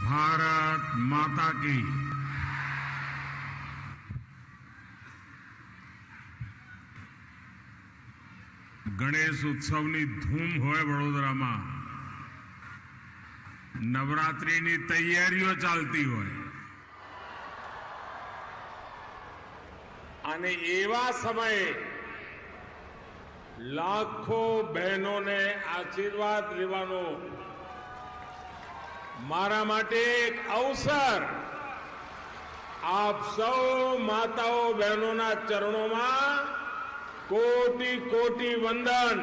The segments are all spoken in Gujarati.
ભારત માતા કી ગણેશ ઉત્સવની ધૂમ હોય વડોદરામાં, નવરાત્રીની તૈયારીઓ ચાલતી હોય અને એવા સમયે લાખો બહેનોને આશીર્વાદ લેવાનો મારા માટે એક અવસર આપ સૌ માતાઓ બહેનોના ચરણોમાં કોટી કોટી વંદન.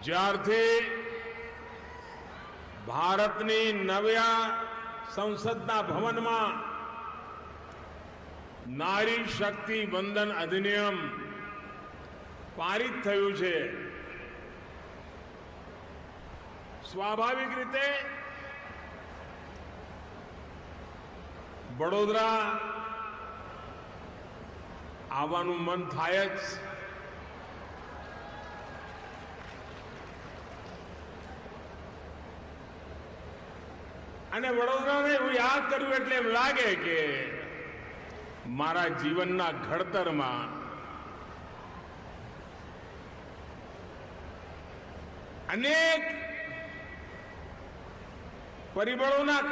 જ્યારથી ભારતની નવ્યા સંસદના ભવનમાં નારી શક્તિ વંદન અધિનિયમ પારિત થયું છે, સ્વાભાવિક રીતે વડોદરા આવવાનું મન થાય જ. અને વડોદરાને એવું યાદ કર્યું એટલે એમ લાગે કે મારા જીવનના ઘડતરમાં અનેક પરિબળોના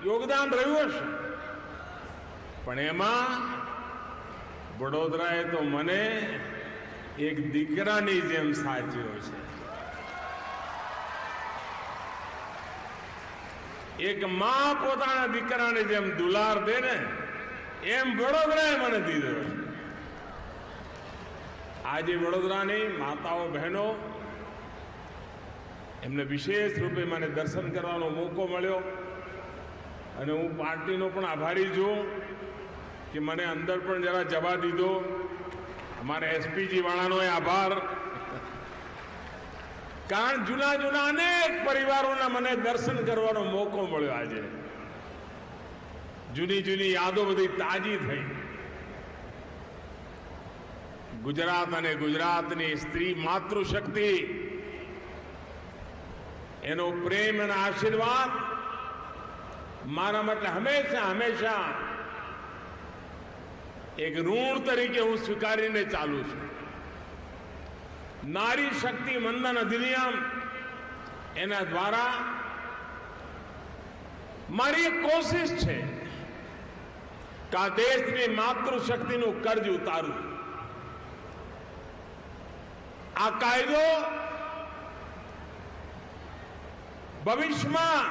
યોગદાન રહ્યું હશે, પણ એમાં વડોદરાએ તો મને એક દીકરાની જેમ સાચ્યો છે. એક માં પોતાના દીકરાને જેમ દુલાર દે ને એમ વડોદરાએ મને દીધો. આજે વડોદરાની માતાઓ બહેનો એમને વિશેષ રૂપે મને દર્શન કરવાનો મોકો મળ્યો અને હું પાર્ટીનો પણ આભારી છું કે મને અંદર પણ જરા જવા દીધો. અમારા એસપીજી વાળાનો આભાર, કારણ જૂના જૂના અનેક પરિવારોના મને દર્શન કરવાનો મોકો મળ્યો. આજે જૂની જૂની યાદો બધી તાજી થઈ. ગુજરાત અને ગુજરાતની સ્ત્રી માતૃશક્તિ, એનો પ્રેમ અને આશીર્વાદ મારા માટે હંમેશા હંમેશા એક ઋણ તરીકે હું સ્વીકારીને ચાલુ છું. નારી શક્તિ વંદન અધિનિયમ, એના દ્વારા મારી એક કોશિશ છે કે આ દેશની માતૃશક્તિનું કર્જ ઉતારું. આ કાયદો ભવિષ્યમાં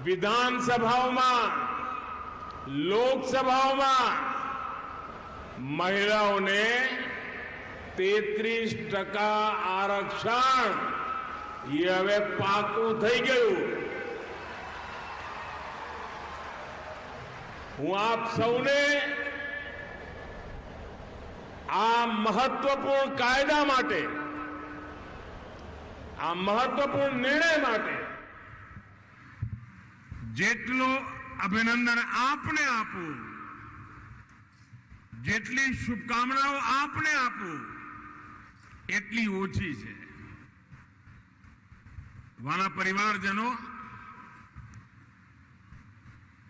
વિધાનસભાઓમાં, લોકસભાઓમાં મહિલાઓને 33% આરક્ષણ એ હવે પાકું થઈ ગયું. હું આપ સૌને આ મહત્વપૂર્ણ કાયદા માટે, આ મહત્વપૂર્ણ નિર્ણય માટે જેટલો અભિનંદન આપને આપું, જેટલી શુભકામનાઓ આપને આપું, એટલી ઓછી છે. વાલા પરિવારજનો,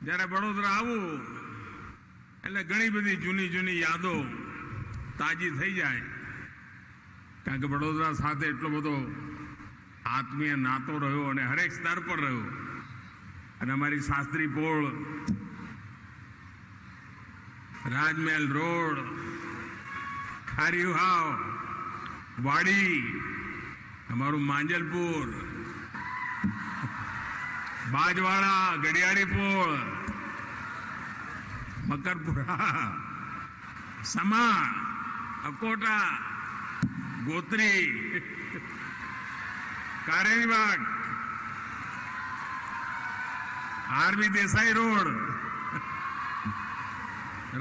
જ્યારે વડોદરા આવું એટલે ઘણી બધી જૂની જૂની યાદો તાજી થઈ જાય, કારણ કે વડોદરા સાથે એટલો બધો આત્મીય નાતો રહ્યો અને હરેક સ્તર પર રહ્યો. અને અમારી શાસ્ત્રી પોળ, રાજમહેલ રોડ, ખારીવાવ, વાડી, અમારું માંજલપુર, બાજવાડા, ગડિયાળી પોળ, મકરપુરા, સમા, અકોટા, ગોત્રી, કારેલીબાગ, આરવી દેસાઈ રોડ,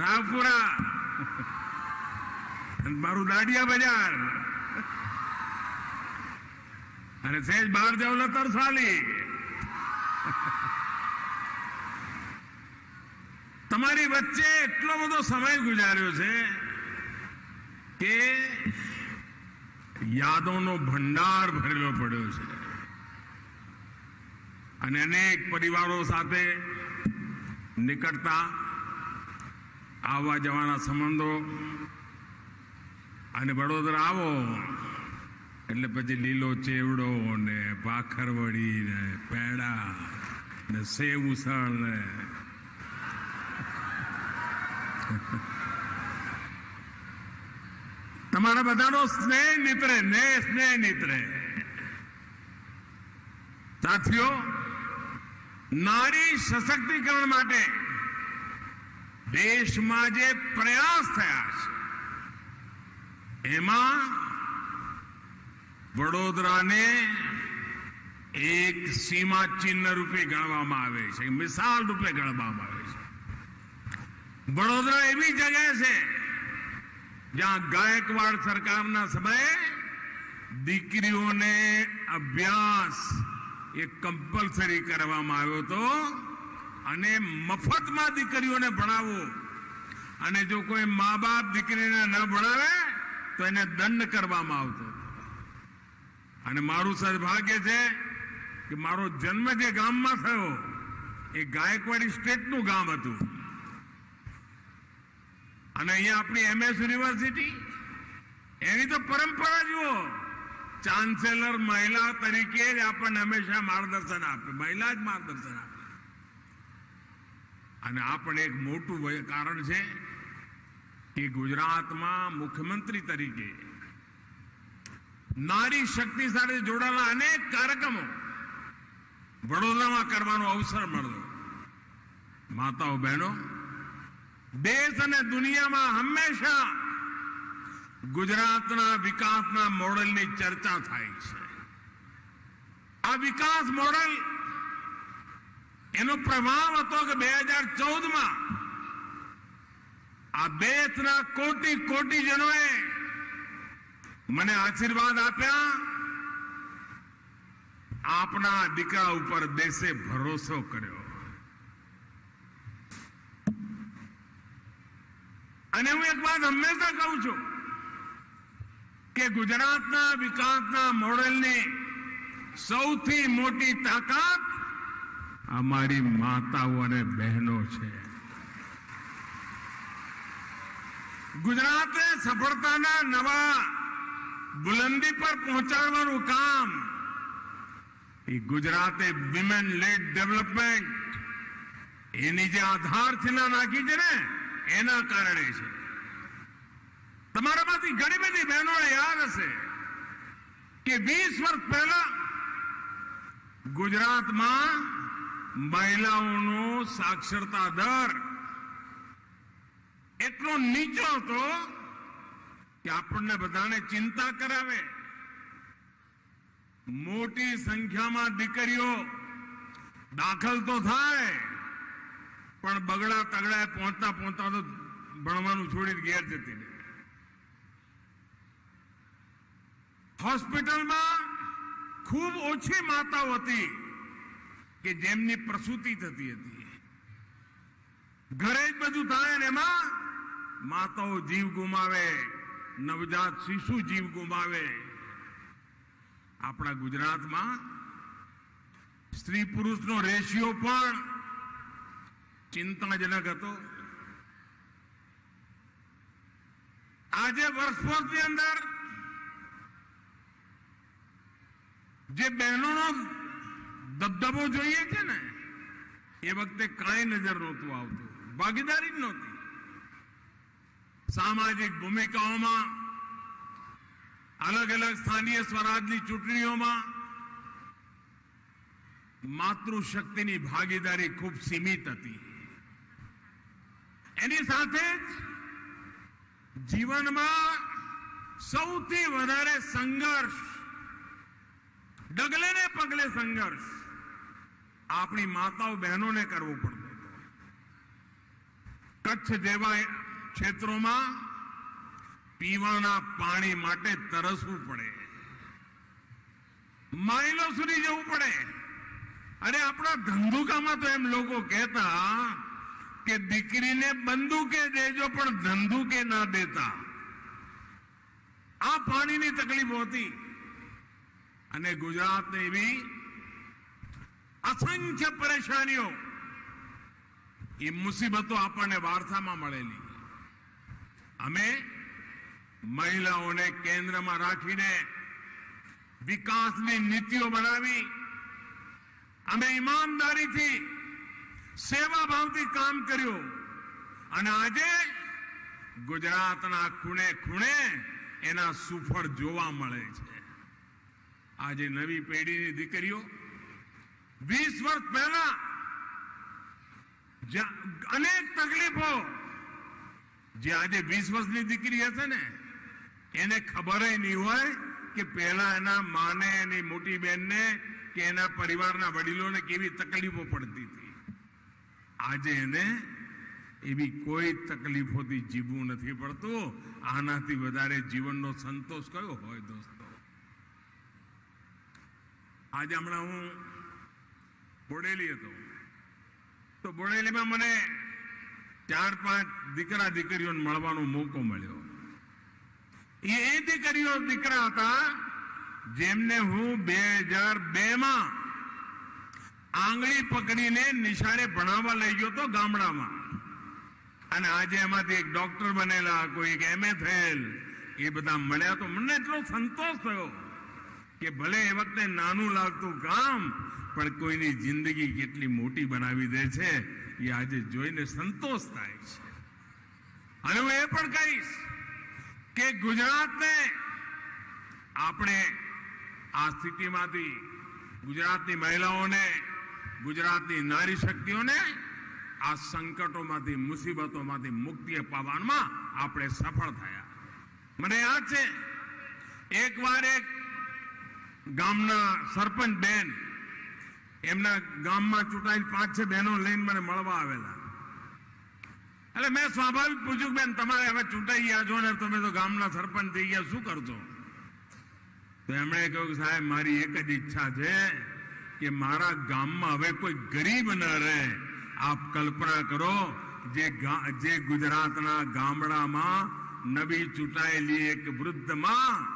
રાવપુરા, મારું દાડિયા બજાર, અને સહેજ બહાર જાવ તો તરસાલી. તમારી વચ્ચે એટલો બધો સમય ગુજાર્યો છે કે યાદોનો ભંડાર ભરેલો પડ્યો છે અને અનેક પરિવારો સાથે નિકટતા, આવવા જવાના સંબંધો, અને વડોદરા આવો એટલે પછી લીલો ચેવડો ને ભાખરવડી ને પેડા ને સેવ ઉસળ ને તમારા બધાનો સ્નેહ નીતરે સ્નેહ નીતરે. સાથીઓ, નારી સશક્તિકરણ માટે દેશમાં જે પ્રયાસ થયા છે એમાં વડોદરાને એક સીમા ચિહ્ન રૂપે ગણવામાં આવે છે, મિસાલ રૂપે ગણવામાં આવે છે. વડોદરા એવી જગ્યા છે જ્યાં ગાયકવાડ સરકારના સમયે દીકરીઓને અભ્યાસ એ કમ્પલસરી કરવામાં આવ્યો હતો અને મફતમાં દીકરીઓને ભણાવો, અને જો કોઈ મા બાપ દીકરીને ન ભણાવે તો એને દંડ કરવામાં આવતો. અને મારું સદભાગ્ય છે કે મારો જન્મ જે ગામમાં થયો એ ગાયકવાડી સ્ટેટનું ગામ હતું, અને અહીંયા આપણી MS યુનિવર્સિટી, એની તો પરંપરા જુઓ, ચાન્સેલર મહિલા તરીકે જ આપણને હંમેશા માર્ગદર્શન આપે, મહિલા જ માર્ગદર્શન આપે. અને આ પણ એક મોટું કારણ છે કે ગુજરાતમાં મુખ્યમંત્રી તરીકે નારી શક્તિ સાથે જોડાયેલા અનેક કાર્યક્રમો વડોદરામાં કરવાનો અવસર મળ્યો. માતાઓ, બહેનો, દેશ અને દુનિયામાં હંમેશા ગુજરાતના વિકાસના મોડેલની ચર્ચા થાય છે. આ વિકાસ મોડેલ એનો પ્રભાવ હતો કે 2014માં આ દેશના કોટી કોટીજનોએ મને આશીર્વાદ આપ્યા. આપના દીકરા ઉપર દેશે ભરોસો કર્યો, અને હું એક વાત હંમેશા કહું છું કે ગુજરાતના વિકાસના મોડેલની સૌથી મોટી તાકાત અમારી માતાઓ અને બહેનો છે. ગુજરાતે સફળતાના નવા બુલંદી પર પહોંચાડવાનું કામ એ ગુજરાતે વિમેન લેડ ડેવલપમેન્ટ એની જે આધારશિલા નાખી છે ને એના કારણે છે. તમારામાંથી ઘણી બધી બહેનોને યાદ હશે કે 20 વર્ષ પહેલા ગુજરાતમાં મહિલાઓનો સાક્ષરતા દર એટલો નીચો હતો કે આપણને બધાને ચિંતા કરાવે. મોટી સંખ્યામાં દીકરીઓ દાખલ તો થાય પણ બગડા તગડા પહોંચતા પહોંચતા તો ભણવાનું છોડીને ઘેર જતી રહે. હોસ્પિટલમાં ખૂબ ઓછી માતાઓ હતી કે જેમની પ્રસૂતિ થતી હતી. ઘરે જ બધું થાય ને એમાં માતાઓ જીવ ગુમાવે, નવજાત શિશુ જીવ ગુમાવે. આપણા ગુજરાતમાં સ્ત્રી પુરુષનો રેશિયો પણ ચિંતાજનક હતો. આજે વર્ષોની અંદર જે બહેનોનો દબદબો જોઈએ છે ને એ વખતે કાંઈ નજર નહોતું આવતું, ભાગીદારી જ નહોતી. સામાજિક ભૂમિકાઓમાં, અલગ અલગ સ્થાનીય સ્વરાજની ચૂંટણીઓમાં માતૃશક્તિની ભાગીદારી ખૂબ સીમિત હતી. એની સાથે જ જીવનમાં સૌથી વધારે સંઘર્ષ, ડગલે ને પગલે સંઘર્ષ આપણી માતાઓ બહેનોને કરવો પડતો. કચ્છ જેવા ક્ષેત્રોમાં પીવાના પાણી માટે તરસવું પડે, માઇલો સુધી જવું પડે. અને આપણા ધંધુકામાં તો એમ લોકો કહેતા કે દીકરીને બંદૂકે દેજો પણ ધંધુકે ના દેતા. આ પાણીની તકલીફો હતી અને ગુજરાતને એવી અસંખ્ય પરેશાનીઓ, એ મુસીબતો આપણને વારસામાં મળેલી. અમે મહિલાઓને કેન્દ્રમાં રાખીને વિકાસની નીતિઓ બનાવી. અમે ઈમાનદારીથી, સેવાભાવથી કામ કર્યું અને આજે ગુજરાતના ખૂણે ખૂણે એના સુફળ જોવા મળે છે. આજે નવી પેઢીની દીકરીઓ 20 વર્ષ પહેલા અનેક તકલીફો, જે આજે 20 વર્ષની દીકરી હશે ને એને ખબર નહીં હોય કે પહેલા એના માને, એની મોટી બહેનને કે એના પરિવારના વડીલોને કેવી તકલીફો પડતી હતી. આજે એને એવી કોઈ તકલીફોથી જીવવું નથી પડતું. આનાથી વધારે જીવનનો સંતોષ કયો હોય દોસ્તો? આજે હમણાં હું બોડેલી હતો, તો બોડેલીમાં મને 4-5 દીકરા દીકરીઓને મળવાનો મોકો મળ્યો. એ દીકરીઓ દીકરા હતા જેમને હું 2002માં આંગળી પકડીને નિશાળે ભણાવવા લઈ ગયો તો ગામડામાં. અને આજે એમાંથી એક ડોક્ટર બનેલા, કોઈ MA થયેલ, એ બધા મળ્યા તો મને એટલો સંતોષ થયો કે ભલે એ વખતે નાનું લાગતું કામ પણ કોઈની જિંદગી કેટલી મોટી બનાવી દે છે એ આજે જોઈને સંતોષ થાય છે. અને હું એ પણ કહીશ કે ગુજરાતને આપણે આ સ્થિતિમાંથી, ગુજરાતની મહિલાઓને, ગુજરાતની નારી શક્તિઓને આ સંકટોમાંથી, મુસીબતોમાંથી મુક્તિ અપાવવામાં આપણે સફળ થયા. મને યાદ છે એકવાર એક ગામના સરપંચ બેન એમના ગામમાં ચૂંટાયેલ 5-6 બહેનો લઈને મને મળવા આવેલા. એટલે મેં સ્વાભાવિક પૂછ્યું, બેન તમારે હવે ચૂંટાઈ ગયા છો ને તમે તો ગામના સરપંચ થઈ ગયા, શું કરશો? તો એમણે કહ્યું કે સાહેબ મારી એક જ ઈચ્છા છે કે મારા ગામમાં હવે કોઈ ગરીબ ન રહે. આપ કલ્પના કરો, જે ગુજરાતના ગામડામાં નવી ચૂંટાયેલી એક વૃદ્ધ માં,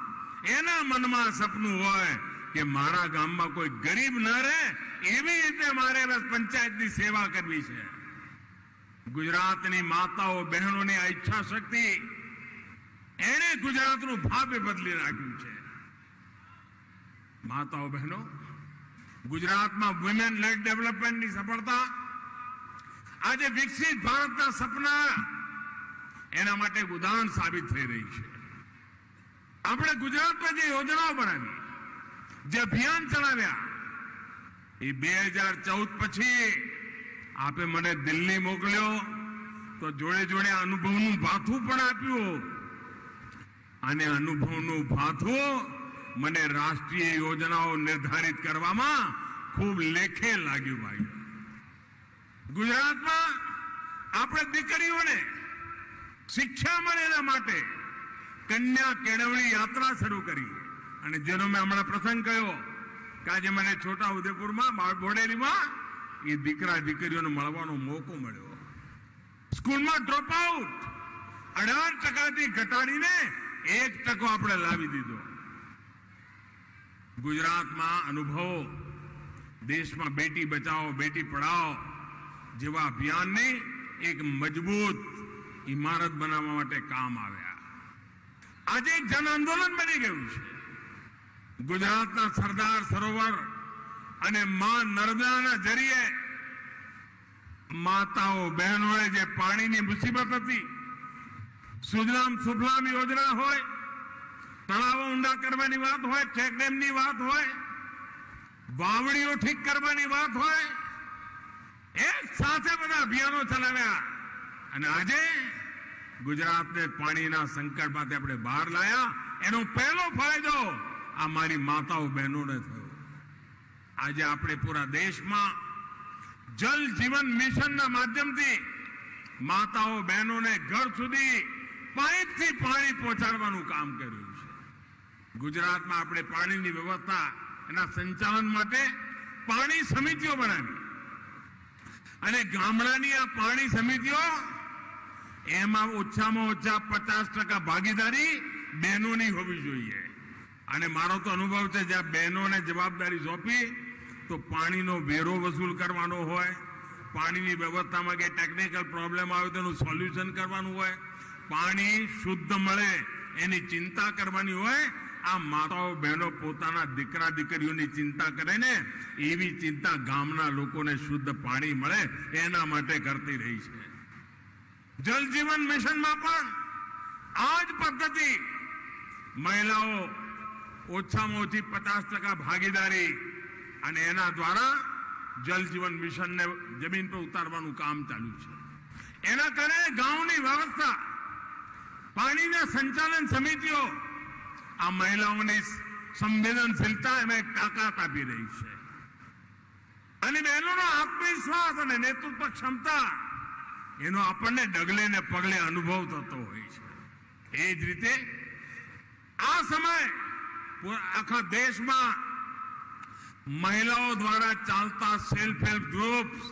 એના મનમાં સપનું હોય કે મારા ગામમાં કોઈ ગરીબ ન રહે, એવી રીતે મારે પંચાયતની સેવા કરવી છે. ગુજરાતની માતાઓ બહેનોની આ ઈચ્છા શક્તિ, એને ગુજરાતનું ભાગ્ય બદલી નાખ્યું છે. માતાઓ બહેનો, ગુજરાતમાં વુમેન લેડ ડેવલપમેન્ટની સફળતા આજે વિકસિત ભારતના સપના, એના માટે ઉદાહરણ સાબિત થઈ રહી છે. આપણે ગુજરાતમાં જે યોજનાઓ બનાવી, જે અભિયાન ચલાવ્યા, એ 2014 પછી આપે મને દિલ્હી મોકલ્યો તો જોડે જોડે અનુભવનું ભાથું પણ આપ્યું. અને અનુભવનું ભાથું મને રાષ્ટ્રીય યોજનાઓ નિર્ધારિત કરવામાં ખૂબ લેખે લાગ્યું. ભાઈ, ગુજરાતમાં આપણે દીકરીઓને શિક્ષા મળે એના માટે કન્યા કેળવણી યાત્રા શરૂ કરી. અને જેનો મેં હમણાં પ્રસંગ કહ્યો કે આજે મને છોટા ઉદેપુરમાં, બોડેલીમાં એ દીકરા દીકરીઓને મળવાનો મોકો મળ્યો. સ્કૂલમાં ડ્રોપ આઉટ 18% ઘટાડીને 1% આપણે લાવી દીધો. ગુજરાતમાં અનુભવો દેશમાં બેટી બચાવો બેટી પઢાઓ જેવા અભિયાનની એક મજબૂત ઇમારત બનાવવા માટે કામ આવ્યા. આજે એક જન આંદોલન બની ગયું છે. ગુજરાતના સરદાર સરોવર અને માં નર્મદાના જરીએ માતાઓ બહેનોએ જે પાણીની મુસીબત હતી, સુજલામ સુફલામ યોજના હોય, તળાવો ઊંડા કરવાની વાત હોય, ચેકડેમની વાત હોય, વાવડીઓ ઠીક કરવાની વાત હોય, એક સાથે બધા અભિયાનો ચલાવ્યા અને આજે ગુજરાતને પાણીના સંકટમાંથી આપણે બહાર લાયા. એનો પહેલો ફાયદો આ મારી માતાઓ બહેનોને થયો. આજે આપણે પૂરા દેશમાં જલ જીવન મિશનના માધ્યમથી માતાઓ બહેનોને ઘર સુધી પાઇપથી પાણી પહોંચાડવાનું કામ કર્યું છે. ગુજરાતમાં આપણે પાણીની વ્યવસ્થા, એના સંચાલન માટે પાણી સમિતિઓ બનાવી અને ગામડાની આ પાણી સમિતિઓ, એમાં ઓછામાં ઓછા 50% ભાગીદારી બહેનોની હોવી જોઈએ. અને મારો તો અનુભવ છે, જ્યાં બહેનોને જવાબદારી સોંપી તો પાણીનો વેરો વસૂલ કરવાનો હોય, પાણીની વ્યવસ્થામાં કે ટેકનિકલ પ્રોબ્લેમ આવે તેનું સોલ્યુશન કરવાનું હોય, પાણી શુદ્ધ મળે એની ચિંતા કરવાની હોય. આ માતાઓ બહેનો પોતાના દીકરા દીકરીઓની ચિંતા કરે ને, એવી ચિંતા ગામના લોકોને શુદ્ધ પાણી મળે એના માટે કરતી રહી છે. જલ જીવન મિશનમાં પણ આ જ પદ્ધતિ, મહિલાઓ ઓછામાં ઓછી 50% ભાગીદારી, અને એના દ્વારા જલ જીવન મિશનને જમીન પર ઉતારવાનું કામ ચાલુ છે. એના કારણે ગામની વ્યવસ્થા, પાણીના સંચાલન સમિતિઓ આ મહિલાઓની સંવેદનશીલતા એમાં એક તાકાત આપી રહી છે. અને બહેનોનો આત્મવિશ્વાસ અને નેતૃત્વ ક્ષમતા એનો આપણને ડગલે ને પગલે અનુભવ થતો હોય છે. એ જ રીતે આ સમય આખા દેશમાં મહિલાઓ દ્વારા ચાલતા સેલ્ફ હેલ્પ ગ્રુપ્સ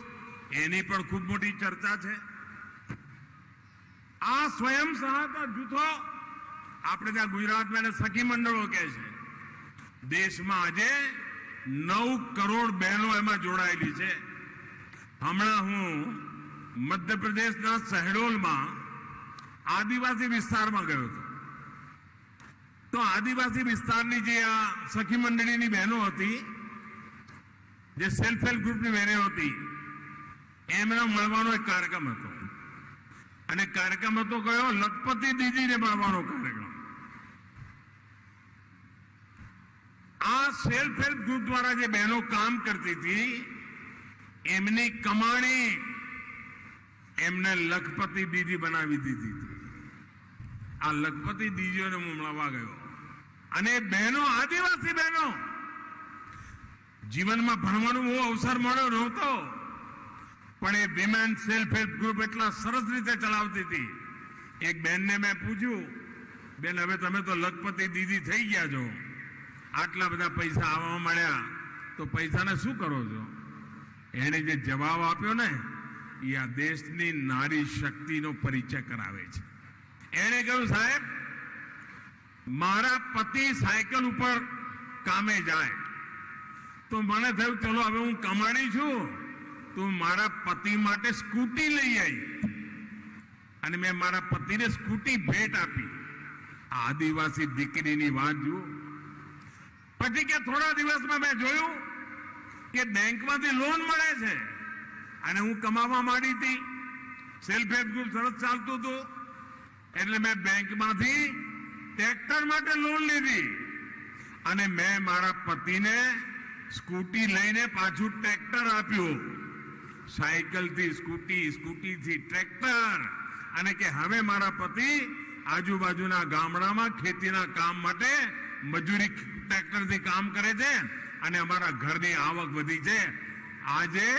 એની પણ ખૂબ મોટી ચર્ચા છે. આ સ્વયં સહાયતા જૂથો, આપણે ત્યાં ગુજરાતમાં એને સખી મંડળો કહે છે. દેશમાં આજે 9 કરોડ બહેનો એમાં જોડાયેલી છે. હમણાં હું મધ્યપ્રદેશના શહેડોલમાં આદિવાસી વિસ્તારમાં ગયો હતો. તો આદિવાસી વિસ્તારની જે આ સખી મંડળીની બહેનો હતી, જે સેલ્ફ હેલ્પ ગ્રુપની બહેનો હતી, એમનો મળવાનો એક કાર્યક્રમ હતો. અને કાર્યક્રમ હતો કયો? લખપતિ દીદીને મળવાનો કાર્યક્રમ. આ સેલ્ફ હેલ્પ ગ્રુપ દ્વારા જે બહેનો કામ કરતી હતી, એમની કમાણી એમને લખપતિ દીદી બનાવી દીધી હતી. આ લખપતિ દીદીઓને હું મળવા ગયો. અને બહેનો, આદિવાસી બહેનો, જીવનમાં ભણવાનો બહુ અવસર મળ્યો નહોતો, પણ એ વિમેન સેલ્ફ હેલ્પ ગ્રુપ એટલા સરસ રીતે ચલાવતી હતી. એક બહેનને મેં પૂછ્યું, બેન હવે તમે તો લખપતિ દીદી થઈ ગયા છો, આટલા બધા પૈસા આવવા મળ્યા, તો પૈસાને શું કરો છો? એને જે જવાબ આપ્યો ને, એ આ દેશની નારી શક્તિનો પરિચય કરાવે છે. એને કહ્યું, સાહેબ મારા પતિ સાયકલ ઉપર કામે જાય, તો મને થયું ચલો હવે હું કમાણી છું તો મારા પતિ માટે સ્કૂટી લઈ આવી, અને મેં મારા પતિને સ્કૂટી ભેટ આપી. આદિવાસી દીકરીની વાત જુઓ. પછી કે થોડા દિવસમાં મેં જોયું કે બેંકમાંથી લોન મળે છે, અને હું કમાવા માંડી હતી, સેલ્ફ હેલ્પ ગ્રુપ સરસ ચાલતું હતું, એટલે મેં બેંકમાંથી ટ્રેક્ટર માટે લોન લીધી, અને મેં મારા પતિને સ્કૂટી લઈને પાછું ટ્રેક્ટર આપ્યું. સાયકલથી સ્કૂટી, સ્કૂટીથી ટ્રેક્ટર. અને કે હવે મારા પતિ આજુબાજુના ગામડામાં ખેતીના કામ માટે મજૂરી ટ્રેક્ટરથી કામ કરે છે, અને અમારા ઘરની આવક વધી છે. આજે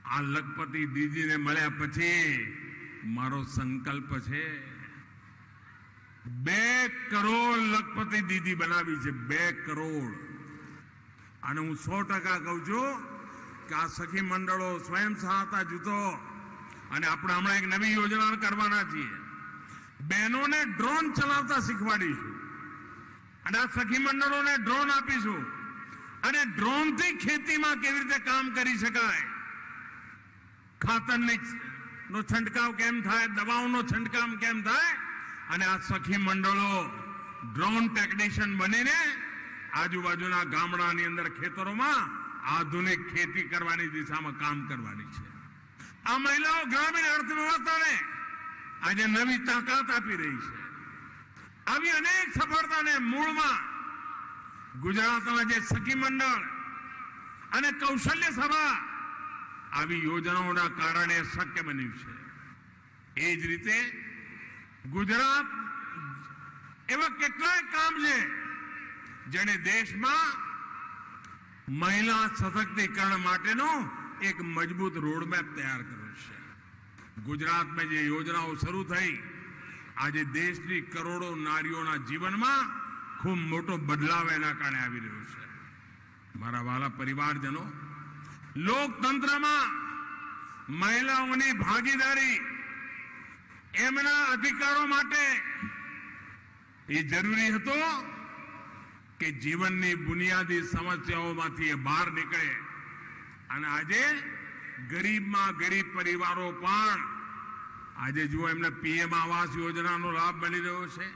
આ લખપતિ દીદીને મળ્યા પછી મારો સંકલ્પ છે 2 કરોડ લખપતિ દીદી બનાવી છે. 2 કરોડ. અને હું 100% કહું છું કે આ સખી મંડળો, સ્વયં સહાયતા જૂથો, અને આપણે હમણાં એક નવી યોજના કરવાના છીએ. બહેનોને ડ્રોન ચલાવતા શીખવાડીશું, અને આ સખી મંડળોને ડ્રોન આપીશું, અને ડ્રોનથી ખેતીમાં કેવી રીતે કામ કરી શકાય, ખાતરનો છંટકાવ કેમ થાય, દવાઓનો છંટકાવ કેમ થાય, અને આ સખી મંડળો ડ્રોન ટેકનિશિયન બનીને આજુબાજુના ગામડાની અંદર ખેતરોમાં આધુનિક ખેતી કરવાની દિશામાં કામ કરવાની છે. આ મહિલાઓ ગ્રામીણ અર્થવ્યવસ્થાને આજે નવી તાકાત આપી રહી છે. આવી અનેક સફળતાને મૂળમાં ગુજરાતમાં જે સખી મંડળ અને કૌશલ્ય સભા આવી યોજનાઓના કારણે શક્ય બન્યું છે. એ જ રીતે ગુજરાત એવા કેટલાય કામ છે જેને દેશમાં મહિલા સશક્તિકરણ માટેનો એક મજબૂત રોડમેપ તૈયાર કર્યો છે. ગુજરાતમાં જે યોજનાઓ શરૂ થઈ, આજે દેશની કરોડો નારીઓના જીવનમાં ખૂબ મોટો બદલાવ એના કારણે આવી રહ્યો છે. મારા વાલા પરિવારજનો, લોકતંત્રમાં મહિલાઓની ભાગીદારી, એમના અધિકારો માટે એ જરૂરી હતો કે જીવનની બુનિયાદી સમસ્યાઓમાંથી એ બહાર નીકળે. અને આજે ગરીબમાં ગરીબ પરિવારો પણ આજે જુઓ એમને પીએમ આવાસ યોજનાનો લાભ મળી રહ્યો છે.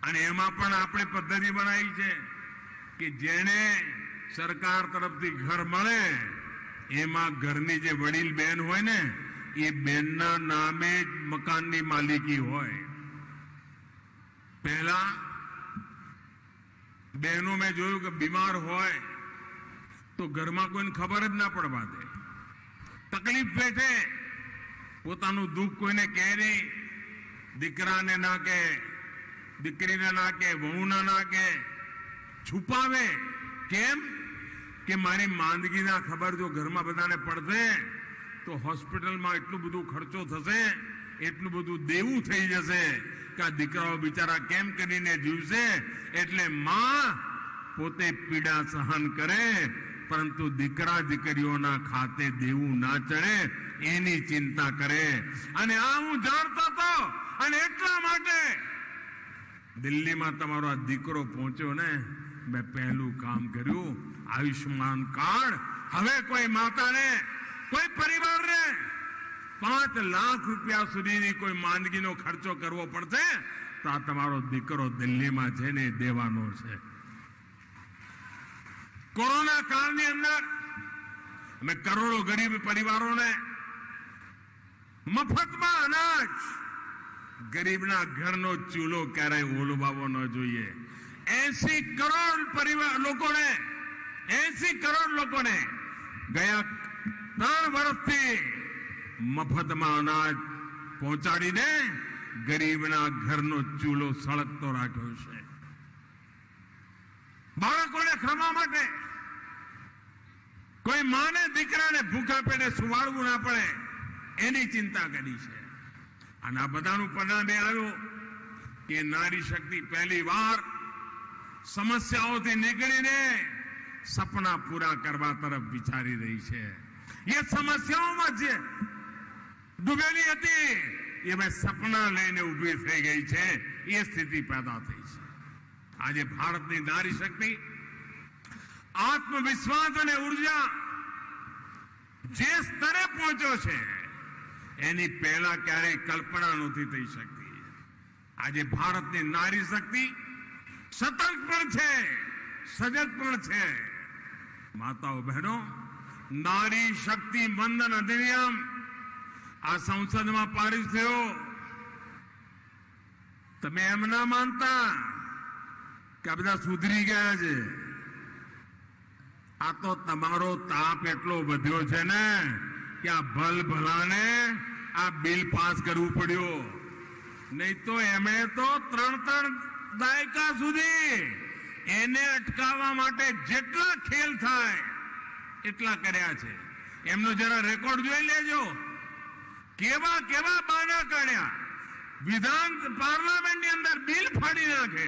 અને એમાં પણ આપણે પદ્ધતિ બનાવી છે કે જેને સરકાર તરફથી ઘર મળે એમાં ઘરની જે વડીલ બેન હોય ને એ બેનના નામે જ મકાનની માલિકી હોય. પહેલા બહેનો મેં જોયું કે બીમાર હોય તો ઘરમાં કોઈને ખબર જ ના પડવા દે. તકલીફ પેટે પોતાનું દુઃખ કોઈને કહે નહીં. દીકરાને ના કે, દીકરીને ના કે, વહુને ના કે, છુપાવે. કેમ કે મારી માંદગીના ખબર જો ઘરમાં બધાને પડશે તો હોસ્પિટલમાં એટલું બધું ખર્ચો થશે, એટલું બધું દેવું થઈ જશે કે આ દીકરાઓ બિચારા કેમ કરીને જીવશે. એટલે માં પોતે પીડા સહન કરે પરંતુ દીકરા દીકરીઓના ખાતે દેવું ના ચડે એની ચિંતા કરે. અને આ હું જાણતો હતો અને એટલા માટે દિલ્હીમાં તમારો આ દીકરો પહોંચ્યો ને મેં પહેલું કામ કર્યું આયુષ્માન કાર્ડ. હવે કોઈ માતાને, કોઈ પરિવારને 5 લાખ રૂપિયા સુધીની કોઈ માંદગીનો ખર્ચો કરવો પડશે તો આ તમારો દીકરો દિલ્હીમાં છે ને દેવાનો છે. કોરોના કાળની અંદર અમે કરોડો ગરીબ પરિવારોને મફતમાં અનાજ, ગરીબના ઘરનો ચૂલો ક્યારેય ઓલવાવો ન જોઈએ. 80 કરોડ પરિવાર લોકોને 80 કરોડ લોકોને ગયા 3 વર્ષથી મફતમાં અનાજ પહોંચાડીને ગરીબના ઘરનો ચૂલો સળગતો રાખ્યો છે. બાળકોને ખમા માટે, કોઈ માને દીકરાને ભૂખા પેટે સુવાડવું ના પડે એની ચિંતા કરી છે. અને આ બધાનું પરિણામે આવ્યું કે નારી શક્તિ પહેલી વાર સમસ્યાઓથી નીકળીને સપના પૂરા કરવા તરફ વિચારી રહી છે. એ સમસ્યાઓમાં જે ડૂબેલી હતી એ હવે સપના લઈને ઊભી થઈ ગઈ છે. એ સ્થિતિ પેદા થઈ છે. આજે ભારતની નારી શક્તિ આત્મવિશ્વાસ અને ઉર્જા જે સ્તરે પહોંચ્યો છે એની પહેલા ક્યારેય કલ્પના નથી થઈ શકતી. આજે ભારતની નારી શક્તિ સતર્ક પણ છે, સજગ પણ છે. માતાઓ બહેનો, નારી શક્તિ વંદન અધિનિયમ આ સંસદમાં પારિત થયો. તમે એમ ના માનતા કે આ બધા સુધરી ગયા છે. આ તો તમારો તાપ એટલો વધ્યો છે ને કે આ ભલાને આ બિલ પાસ કરવું પડ્યું. નહીં તો એમણે તો 3 દાયકા સુધી એને અટકાવવા માટે જેટલા ખેલ થાય એટલા કર્યા છે. એમનો જરા રેકોર્ડ જોઈ લેજો. કેવા કેવા બાના કાઢ્યા. વિધાન પાર્લામેન્ટની અંદર બિલ ફાડી નાખે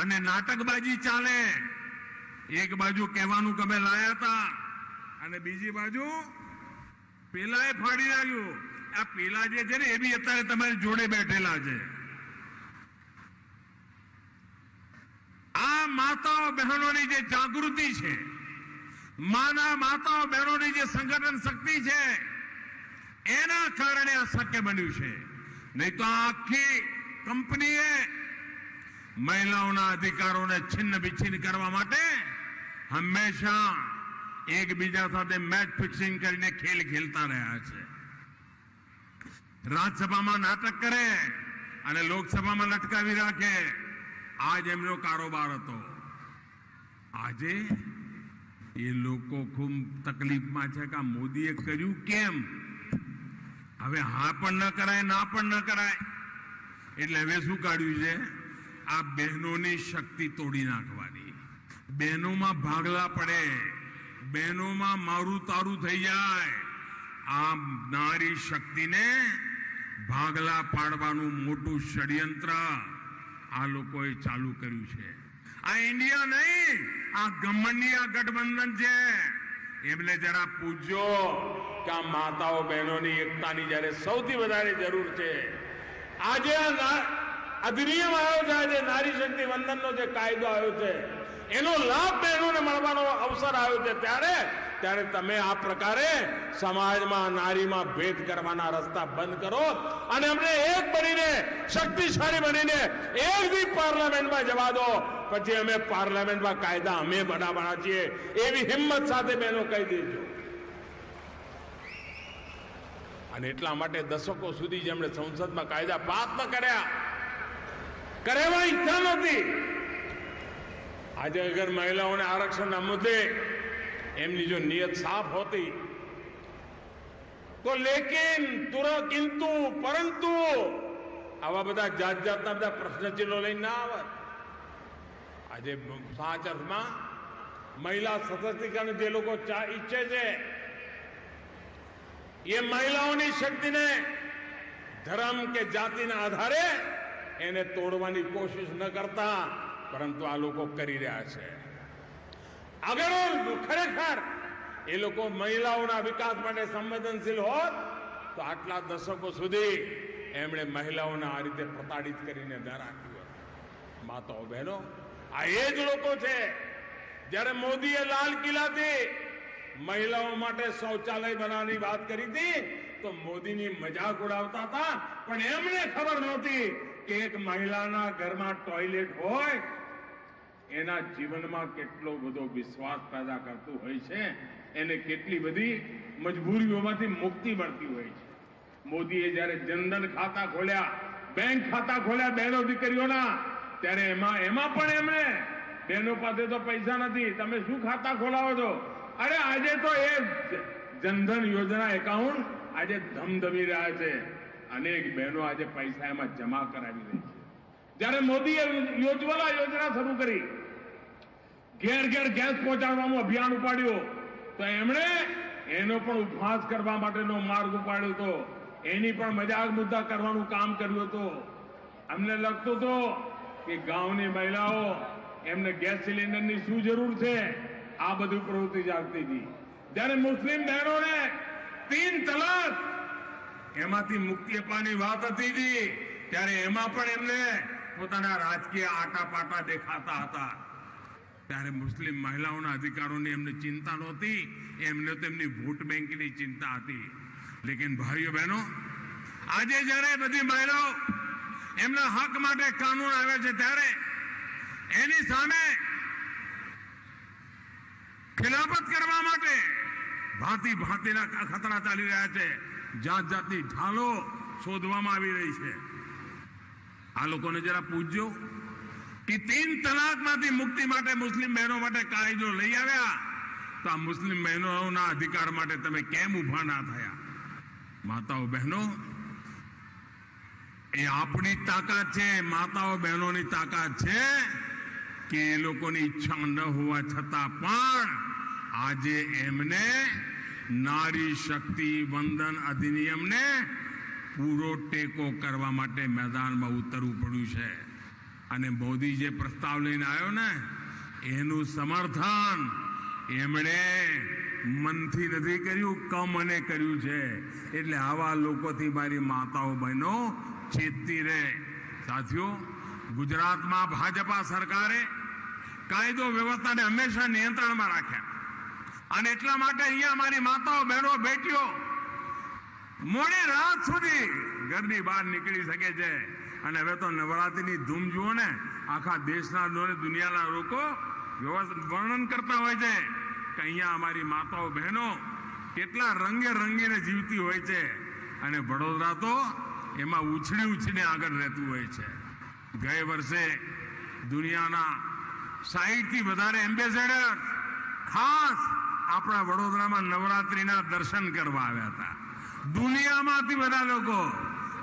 અને નાટકબાજી ચાલે. એક બાજુ કહેવાનું કે અમે લાયા હતા અને બીજી બાજુ પેલાએ ફાડી નાખ્યું. આ પેલા જે છે ને એ બી અત્યારે તમારી જોડે બેઠેલા છે. આ માતાઓ બહેનોની જે જાગૃતિ છે, માના માતાઓ બહેનોની જે સંગઠન શક્તિ છે એના કારણે આ શક્ય બન્યું છે. નહીં તો આખી કંપનીએ મહિલાઓના અધિકારોને છિન્ન વિચ્છિન્ન કરવા માટે હંમેશા એકબીજા સાથે મેચ ફિક્સિંગ કરીને ખેલ ખેલતા રહ્યા છે. રાજ્યસભામાં નાટક કરે અને લોકસભામાં લટકાવી રાખે. આજ એમનો કારોબાર હતો. આજે એ લોકો ખૂબ તકલીફમાં છે કે આ મોદીએ કર્યું કેમ. હવે હા પણ ન કરાય, ના પણ ન કરાય. એટલે હવે શું કાઢ્યું છે? આ બહેનોની શક્તિ તોડી નાખવાની. બહેનોમાં ભાગલા પડે, બહેનોમાં મારું તારું થઈ જાય. આ નારી શક્તિને ભાગલા પાડવાનું મોટું ષડયંત્ર આ લોકોએ ચાલુ કર્યું છે. આ ઇન્ડિયા નહીં, આ ગમણની આ ગઠબંધન છે. એમને જરા પૂછજો કે આ માતાઓ બહેનોની એકતાની જ્યારે સૌથી વધારે જરૂર છે. આજે અધિનિયમ આવ્યો છે, આજે નારી શક્તિ વંદનનો જે કાયદો આવ્યો છે, એનો લાભ બહેનોને મળવાનો અવસર આવ્યો છે, ત્યારે તમે આ પ્રકારે સમાજમાં નારીમાં ભેદ કરવાના રસ્તા બંધ કરો અને અમને એક બનીને, શક્તિશાળી બનીને એક દી પાર્લામેન્ટમાં જવા દો. પછી અમે પાર્લામેન્ટમાં કાયદા અમે બનાવવાના છીએ, એવી હિંમત સાથે બહેનો કહી દેજો. અને એટલા માટે દશકો સુધી જેમણે સંસદમાં કાયદા પાસ ન કર્યા, કરાવવાની ઈચ્છા નહોતી, આજે અગર મહિલાઓને આરક્ષણના મુદ્દે એમની જો નિયત સાફ હોતી તો લેકિન કિંતુ પરંતુ આવા બધા જાત જાતના બધા પ્રશ્નચિહ્નો લઈને ના આવત. આજે સાચા અર્થમાં મહિલા સશક્તિકરણ જે લોકો ઈચ્છે છે, એ મહિલાઓની શક્તિને ધર્મ કે જાતિના આધારે એને તોડવાની કોશિશ ન કરતા, પરંતુ આ લોકો કરી રહ્યા છે. અગર ખરેખર એ લોકો મહિલાઓના વિકાસ માટે સંવેદનશીલ હોત તો આટલા દશકો સુધી એમણે મહિલાઓને આ રીતે પ્રતાડિત કરીને ન રાખ્યું હોત. માતાઓ બહેનો, આ એ જ લોકો છે જ્યારે મોદીએ લાલ કિલ્લાથી મહિલાઓ માટે શૌચાલય બનાવવાની વાત કરી હતી તો મોદીની મજાક ઉડાવતા હતા, પણ એમને ખબર નહોતી કે એક મહિલાના ઘરમાં ટોયલેટ હોય એના જીવનમાં કેટલો બધો વિશ્વાસ પેદા કરતું હોય છે, એને કેટલી બધી મજબૂરીઓમાંથી મુક્તિ મળતી હોય છે. મોદીએ જ્યારે જનધન ખાતા ખોલ્યા, બેંક ખાતા ખોલ્યા બહેનો દીકરીઓના, ત્યારે એમાં પણ એમણે બહેનો પાસે તો પૈસા નથી, તમે શું ખાતા ખોલાવો છો? અરે આજે તો એ જનધન યોજના એકાઉન્ટ આજે ધમધમી રહ્યા છે. અનેક બહેનો આજે પૈસા એમાં જમા કરાવી રહી છે. જ્યારે મોદીએ ઉજ્જવલા યોજના શરૂ કરી, ઘેર ઘેર ગેસ પહોંચાડવાનું અભિયાન ઉપાડ્યું, તો એમણે એનો પણ ઉપહાસ કરવા માટેનો માર્ગ ઉપાડ્યો હતો, એની પણ મજાક મુદ્દા કરવાનું કામ કર્યું હતું. અમને લાગતું હતું કે ગામની મહિલાઓ એમને ગેસ સિલિન્ડરની શું જરૂર છે, આ બધું પ્રવૃત્તિ જાગતી હતી. જ્યારે મુસ્લિમ બહેનોને 3 તલાક એમાંથી મુક્તિ આપવાની વાત હતી, ત્યારે એમાં પણ એમને પોતાના રાજકીય આટાપાટા દેખાતા હતા. ત્યારે મુસ્લિમ મહિલાઓના અધિકારોની એમને ચિંતા નહોતી, એમને તો એમની વોટ બેંકની ચિંતા હતી. લેકિન ભાઈઓ બહેનો, આજે જ્યારે બધી મહિલાઓ એમના હક માટે કાનૂન આવે છે, ત્યારે એની સામે ખિલાફત કરવા માટે ભાંતિ ભાંતિના ખતરા ચાલી રહ્યા છે. જાત જાતની ઢાલો શોધવામાં આવી રહી છે. આ લોકોને જરા પૂછજો કે 3 તલાકમાંથી મુક્તિ માટે મુસ્લિમ બહેનો માટે કાયદો લઈ આવ્યા, તો આ મુસ્લિમ બહેનોના અધિકાર માટે તમે કેમ ઉભા ના થયા? માતાઓ બહેનો, એ આપણી તાકાત છે, માતાઓ બહેનોની તાકાત છે કે એ લોકોની ઈચ્છા ન હોવા છતાં પણ આજે એમને નારી શક્તિ વંદન અધિનિયમને પૂરો ટેકો કરવા માટે મેદાનમાં ઉતરવું પડ્યું છે. અને મોદી જે પ્રસ્તાવ લઈને આવ્યો ને, એનું સમર્થન એમણે મનથી નથી કર્યું, કમને કર્યું છે. એટલે આવા લોકોથી મારી માતાઓ બહેનો ચેતતી રહે. સાથીઓ, ગુજરાતમાં ભાજપા સરકારે કાયદો વ્યવસ્થાને હંમેશા નિયંત્રણમાં રાખ્યા, અને એટલા માટે અહીંયા મારી માતાઓ બહેનો બેટીઓ મોડી રાત સુધી ઘરની બહાર નીકળી શકે છે. અને હવે તો નવરાત્રિની ધૂમ જુઓ ને, આખા દેશના દુનિયાના લોકો વર્ણન કરતા હોય છે કે અહીંયા અમારી માતાઓ બહેનો કેટલા રંગે રંગીને જીવતી હોય છે. અને વડોદરા તો એમાં ઉછળી ઉછળીને આગળ રહેતું હોય છે. ગયે વર્ષે દુનિયાના 60થી વધારે એમ્બેસેડર ખાસ આપણા વડોદરામાં નવરાત્રિના દર્શન કરવા આવ્યા હતા, દુનિયામાંથી બધા લોકો.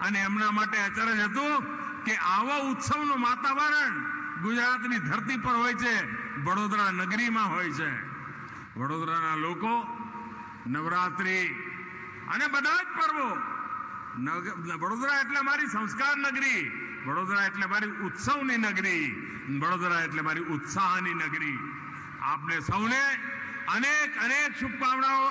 અને એમના માટે અચરજ હતું કે આવા ઉત્સવનું વાતાવરણ ગુજરાતની ધરતી પર હોય છે, વડોદરા નગરીમાં હોય છે. વડોદરાના લોકો નવરાત્રિ અને બધા જ પર્વો, વડોદરા એટલે મારી સંસ્કાર નગરી, વડોદરા એટલે મારી ઉત્સવની નગરી, વડોદરા એટલે મારી ઉત્સાહની નગરી. આપને સૌને અનેક અનેક શુભકામનાઓ.